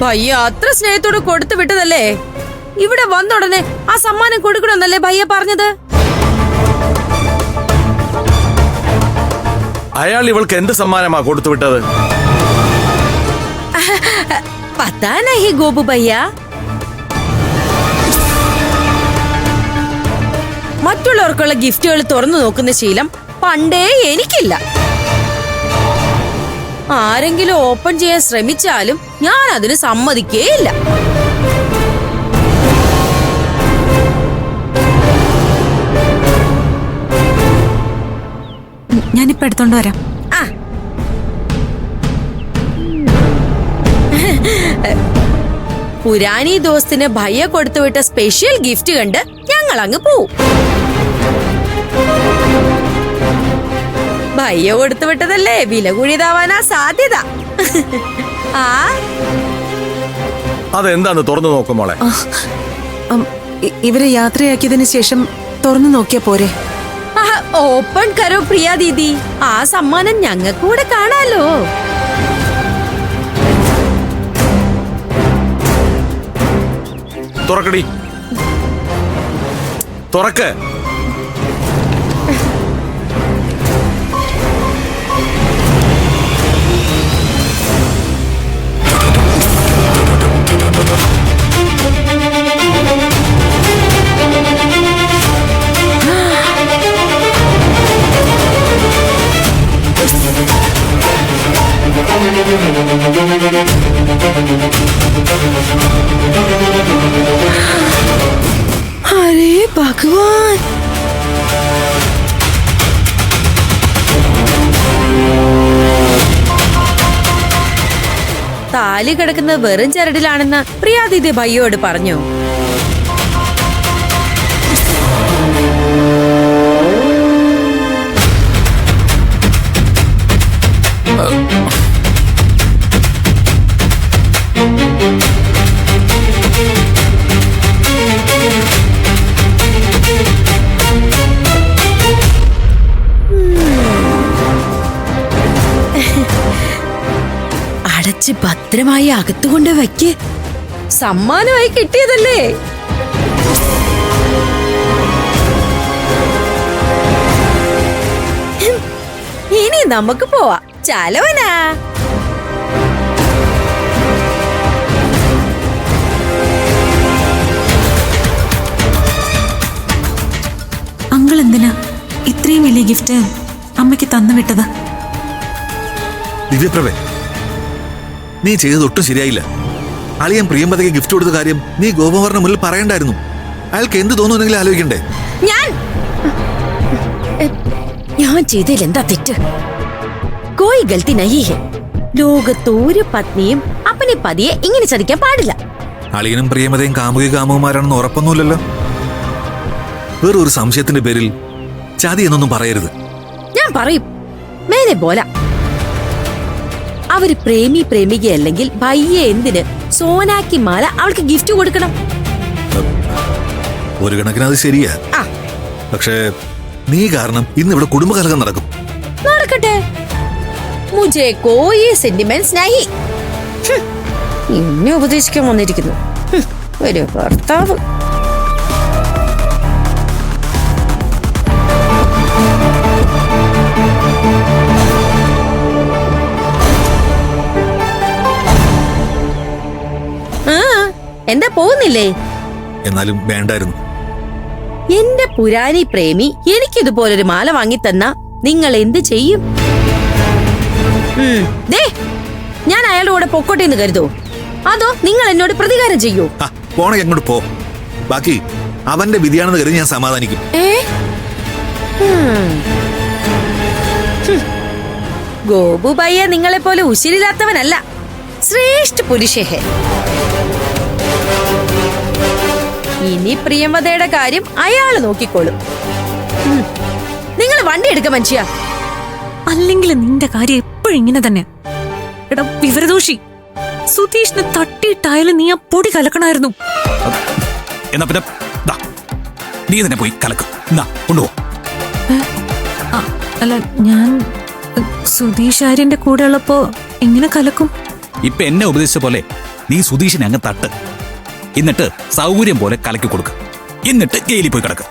ഭയ്യ അത്ര സ്നേഹത്തോട് കൊടുത്തു വിട്ടതല്ലേ. ഇവിടെ വന്ന ഉടനെ ആ സമ്മാനം കൊടുക്കണമെന്നല്ലേ ഭയ്യ പറഞ്ഞത്. അയാൾ ഇവൾക്ക് എന്ത് സമ്മാനമാ കൊടുത്തു വിട്ടത്? പത്താ നഹി ഗോപു ഭയ്യ. മറ്റുള്ളവർക്കുള്ള ഗിഫ്റ്റുകൾ തുറന്നു നോക്കുന്ന ശീലം പണ്ടേ എനിക്കില്ല. ആരെങ്കിലും ഓപ്പൺ ചെയ്യാൻ ശ്രമിച്ചാലും ഞാൻ അതിന് സമ്മതിക്കേയില്ല. ഞാനിപ്പോ എടുത്തോണ്ട് വരാം. പുരാനി ദോസ്തിന് ഭയ്യ കൊടുത്തുവിട്ട സ്പെഷ്യൽ ഗിഫ്റ്റ് കണ്ട് ഞങ്ങൾ അങ്ങ് പോവും. ഭയ്യ കൊടുത്തുവിട്ടതല്ലേ, വില കൂടിയതാവാനാ സാധ്യത. അതെന്താന്ന് തുറന്നു നോക്കുമോളെ. ഇവരെ യാത്രയാക്കിയതിനു ശേഷം തുറന്നു നോക്കിയാ പോരെ? ഓപ്പൺ കരോ പ്രിയ ദീദി, ആ സമ്മാനം ഞങ്ങൾക്ക് കൂടെ കാണാലോ. തുറക്കടി, തുറക്ക്. अरे भगवान, താലി കിടക്കുന്നത് വെറും ചരടിലാണെന്ന് പ്രിയാദീദി ഭയ്യോട് പറഞ്ഞു. അടച്ച് ഭദ്രമായി അകത്തുകൊണ്ട് വയ്ക്ക്. സമ്മാനമായി കിട്ടിയതല്ലേ. ഇനി നമുക്ക് പോവാം. ചലവനാ. അങ്കിൾ എന്തിനാ ഇത്രയും വലിയ ഗിഫ്റ്റ് അമ്മയ്ക്ക് തന്നു വിട്ടത്? ദിവ്യപ്രഭേ, നീ ചെയ്തതൊട്ടും ശരിയായില്ല. അളിയൻ പ്രിയമ്പതയ്ക്ക് ഗിഫ്റ്റ് കൊടുത്ത കാര്യം നീ ഗോപകുമാറിന് മുന്നിൽ പറയണ്ടായിരുന്നു. അയാൾക്ക് എന്ത് തോന്നുന്നെങ്കിലും ആലോചിക്കണ്ടേ? ഞാൻ ചെയ്തതിൽ എന്താ തെറ്റ്? കോയി ഗൽത്തി നഹി ഹെ. ലോകത്ത് ഒരു പത്നിയും അപ്പനെ പതിയെ ഇങ്ങനെ ചതിക്കാൻ പാടില്ല. അളിയനും പ്രിയമതയും കാമുകി കാമുകമാരാണെന്ന് ഉറപ്പൊന്നുമില്ലല്ലോ. വേറൊരു സംശയത്തിന്റെ പേരിൽ ചതി എന്നൊന്നും പറയരുത്. ഞാൻ പറയും. മേനെ പോല അവര് പ്രേമി പ്രേമികയല്ലെങ്കിൽ ഭയ്യ എന്തിന് സോനാക്കി മാല അവൾക്ക് ഗിഫ്റ്റ് കൊടുക്കണം? ഒരു കണക്കിന് അത് ശരിയാ. പക്ഷേ നീ കാരണം ഇന്ന് ഇവിടെ കുടുംബകലഹം നടക്കും. നടക്കട്ടെ. മുझे कोई സെന്റിമെന്റ്സ് नहीं. ഇന്നെ ഉപദേശിക്കാൻ വന്നിരിക്കുന്നു ഒരു ഭർത്താവ്. എന്താ പോകുന്നില്ലേ? എന്നാലും വേണ്ടായിരുന്നു. എന്റെ പുരാനി പ്രേമി എനിക്കിതുപോലൊരു മാല വാങ്ങിത്തന്ന നിങ്ങൾ എന്ത് ചെയ്യും? ഞാൻ അയാളുടെ കൂടെ പൊക്കോട്ടെ എന്ന് കരുതോ, അതോ നിങ്ങൾ എന്നോട് പ്രതികാരം ചെയ്യൂ? പോണ അങ്ങോട്ട് പോ. ബാക്കി അവന്റെ വിധിയാണെന്ന് കരുതി ഞാൻ സമാധാനിക്കും. ഗോപു ഭയ്യ നിങ്ങളെ പോലെ ഉശിരില്ലാത്തവനല്ല, ശ്രേഷ്ഠ പുരുഷഹേ. ഇനി പ്രിയമതയുടെ കാര്യം അയാള് നോക്കിക്കോളും. നിങ്ങൾ വണ്ടി എടുക്ക മനുഷ്യ. അല്ലെങ്കിൽ നിന്റെ കാര്യം എപ്പോഴും ഇങ്ങനെ തന്നെ. എടാ വിവരദോഷി, സുധീഷിനെ തട്ടിയിട്ടായാലും നീ ആ പൊടി കലക്കണായിരുന്നു. എന്നാ പിന്നെ നീ തന്നെ പോയി കലക്കും. കൊണ്ടുപോ. അല്ല, ഞാൻ സുധീഷ് ആര്യന്റെ കൂടെ ഉള്ളപ്പോ എങ്ങനെ കലക്കും? ഇപ്പൊ എന്നെ ഉപദേശിച്ച പോലെ നീ സുധീഷിനെ അങ്ങ് തട്ട്. എന്നിട്ട് സൗകര്യം പോലെ കലക്കി കൊടുക്ക്. എന്നിട്ട് ജയിലിൽ പോയി കിടക്ക്.